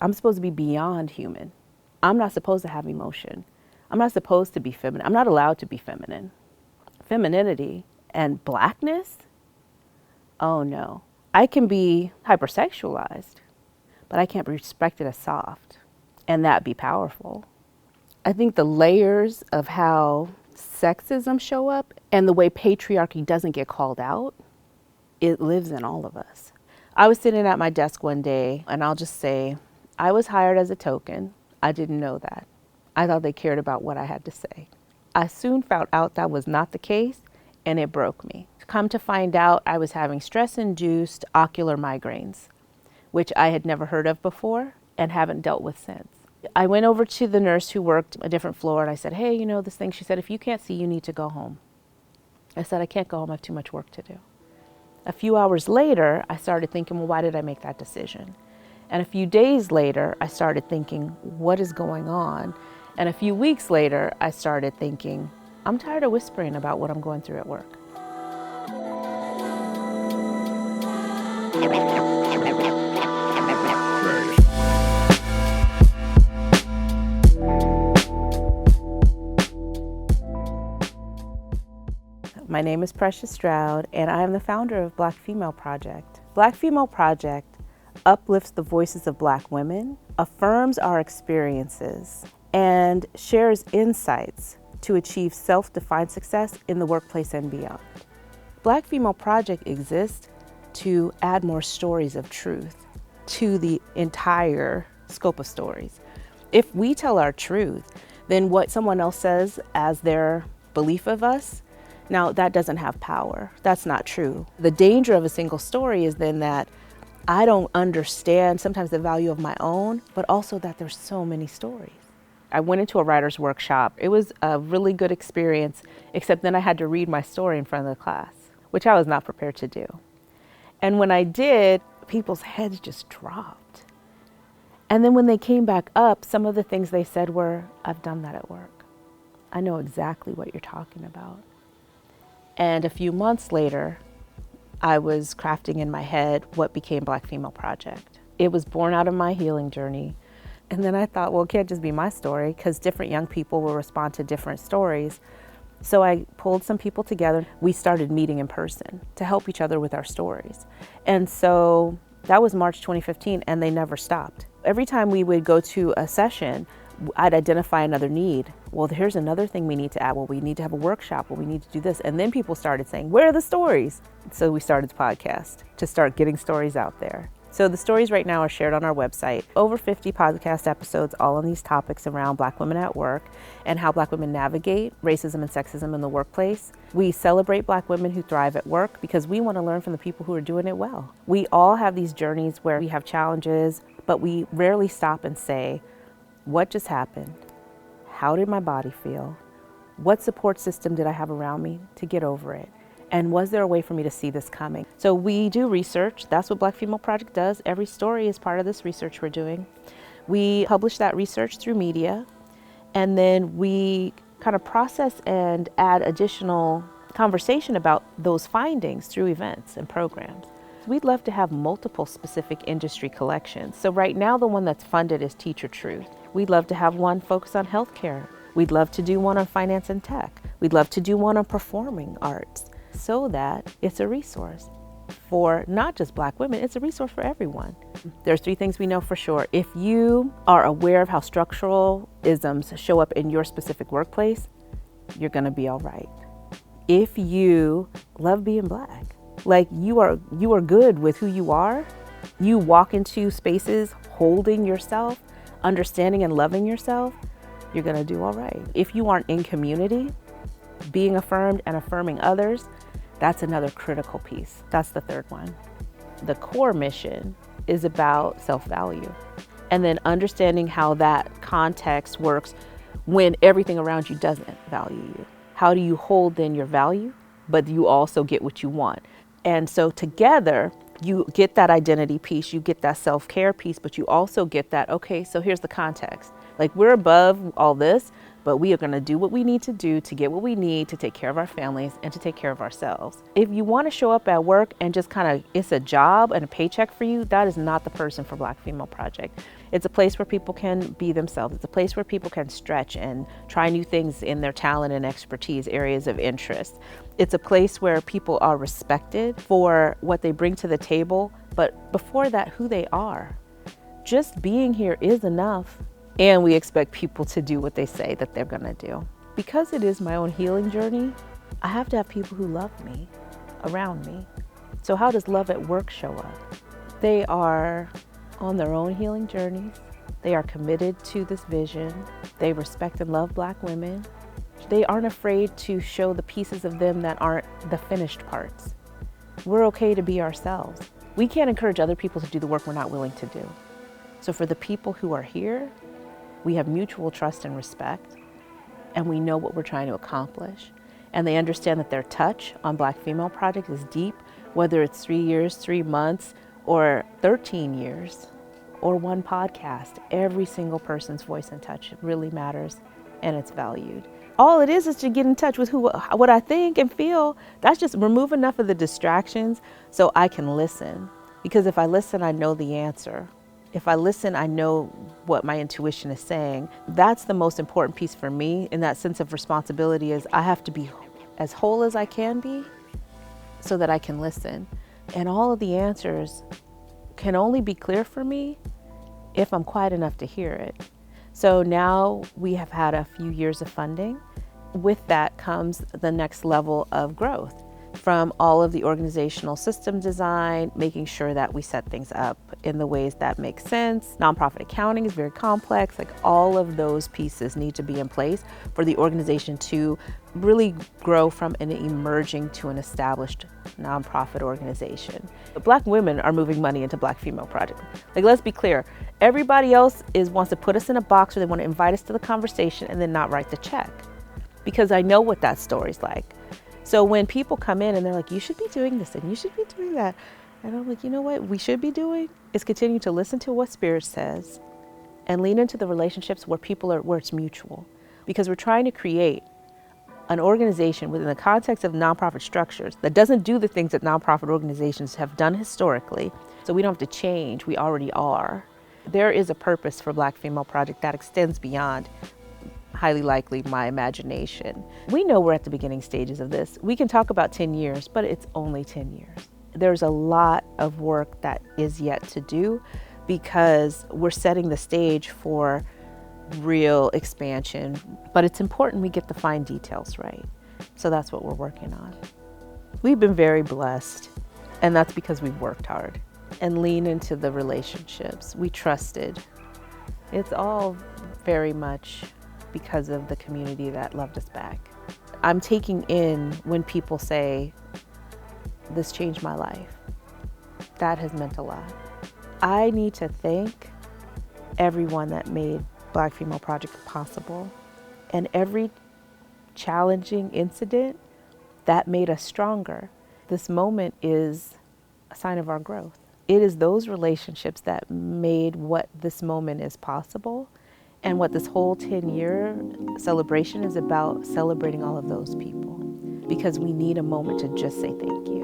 I'm supposed to be beyond human. I'm not supposed to have emotion. I'm not supposed to be feminine. I'm not allowed to be feminine. Femininity and blackness? Oh no. I can be hypersexualized, but I can't be respected as soft and that be powerful. I think the layers of how sexism show up and the way patriarchy doesn't get called out, it lives in all of us. I was sitting at my desk one day, and I'll just say, I was hired as a token. I didn't know that. I thought they cared about what I had to say. I soon found out that was not the case, and it broke me. Come to find out, I was having stress-induced ocular migraines, which I had never heard of before and haven't dealt with since. I went over to the nurse who worked a different floor, and I said, hey, you know this thing? She said, if you can't see, you need to go home. I said, I can't go home. I have too much work to do. A few hours later, I started thinking, well, why did I make that decision? And a few days later, I started thinking, what is going on? And a few weeks later, I started thinking, I'm tired of whispering about what I'm going through at work. My name is Precious Stroud, and I am the founder of Black Female Project. Black Female Project uplifts the voices of Black women, affirms our experiences, and shares insights to achieve self-defined success in the workplace and beyond. Black Female Project exists to add more stories of truth to the entire scope of stories. If we tell our truth, then what someone else says as their belief of us, now that doesn't have power. That's not true. The danger of a single story is then that I don't understand sometimes the value of my own, but also that there's so many stories. I went into a writer's workshop. It was a really good experience, except then I had to read my story in front of the class, which I was not prepared to do. And when I did, people's heads just dropped. And then when they came back up, some of the things they said were, I've done that at work. I know exactly what you're talking about. And a few months later, I was crafting in my head what became Black Female Project. It was born out of my healing journey. And then I thought, well, it can't just be my story because different young people will respond to different stories. So I pulled some people together. We started meeting in person to help each other with our stories. And so that was March 2015, and they never stopped. Every time we would go to a session, I'd identify another need. Well, here's another thing we need to add. Well, we need to have a workshop. Well, we need to do this. And then people started saying, where are the stories? So we started the podcast to start getting stories out there. So the stories right now are shared on our website. Over 50 podcast episodes, all on these topics around Black women at work and how Black women navigate racism and sexism in the workplace. We celebrate Black women who thrive at work because we want to learn from the people who are doing it well. We all have these journeys where we have challenges, but we rarely stop and say, what just happened? How did my body feel? What support system did I have around me to get over it? And was there a way for me to see this coming? So we do research. That's what Black Female Project does. Every story is part of this research we're doing. We publish that research through media, and then we kind of process and add additional conversation about those findings through events and programs. We'd love to have multiple specific industry collections. So right now, the one that's funded is Teacher Truth. We'd love to have one focused on healthcare. We'd love to do one on finance and tech. We'd love to do one on performing arts so that it's a resource for not just Black women, it's a resource for everyone. There's 3 things we know for sure. If you are aware of how structural isms show up in your specific workplace, you're gonna be all right. If you love being Black, like you are good with who you are, you walk into spaces holding yourself, understanding and loving yourself, you're gonna do all right. If you aren't in community, being affirmed and affirming others, that's another critical piece. That's the 3rd one. The core mission is about self-value, and then understanding how that context works when everything around you doesn't value you. How do you hold then your value, but you also get what you want? And so together, you get that identity piece, you get that self-care piece, but you also get that, okay, so here's the context. Like we're above all this, but we are going to do what we need to do to get what we need to take care of our families and to take care of ourselves. If you want to show up at work and just kind of, it's a job and a paycheck for you, that is not the person for Black Female Project. It's a place where people can be themselves. It's a place where people can stretch and try new things in their talent and expertise, areas of interest. It's a place where people are respected for what they bring to the table, but before that, who they are. Just being here is enough. And we expect people to do what they say that they're gonna do. Because it is my own healing journey, I have to have people who love me around me. So how does love at work show up? They are on their own healing journeys. They are committed to this vision. They respect and love Black women. They aren't afraid to show the pieces of them that aren't the finished parts. We're okay to be ourselves. We can't encourage other people to do the work we're not willing to do. So for the people who are here, we have mutual trust and respect, and we know what we're trying to accomplish. And they understand that their touch on Black Female Project is deep, whether it's 3 years, 3 months, or 13 years, or one podcast. Every single person's voice and touch really matters, and it's valued. All it is to get in touch with what I think and feel. That's just remove enough of the distractions so I can listen. Because if I listen, I know the answer. If I listen, I know what my intuition is saying. That's the most important piece for me in that sense of responsibility is I have to be as whole as I can be so that I can listen. And all of the answers can only be clear for me if I'm quiet enough to hear it. So now we have had a few years of funding. With that comes the next level of growth. From all of the organizational system design, making sure that we set things up in the ways that make sense. Nonprofit accounting is very complex. Like all of those pieces need to be in place for the organization to really grow from an emerging to an established nonprofit organization. But Black women are moving money into Black Female Project. Like, let's be clear. Everybody else wants to put us in a box or they want to invite us to the conversation and then not write the check. Because I know what that story's like. So when people come in and they're like, you should be doing this and you should be doing that. And I'm like, you know what we should be doing is continue to listen to what Spirit says and lean into the relationships where where it's mutual. Because we're trying to create an organization within the context of nonprofit structures that doesn't do the things that nonprofit organizations have done historically. So we don't have to change, we already are. There is a purpose for Black Female Project that extends beyond highly likely my imagination. We know we're at the beginning stages of this. We can talk about 10 years, but it's only 10 years. There's a lot of work that is yet to do because we're setting the stage for real expansion, but it's important we get the fine details right. So that's what we're working on. We've been very blessed, and that's because we've worked hard and lean into the relationships. We trusted. It's all very much because of the community that loved us back. I'm taking in when people say, this changed my life. That has meant a lot. I need to thank everyone that made Black Female Project possible, and every challenging incident that made us stronger. This moment is a sign of our growth. It is those relationships that made what this moment is possible. And what this whole 10-year celebration is about, celebrating all of those people. Because we need a moment to just say thank you.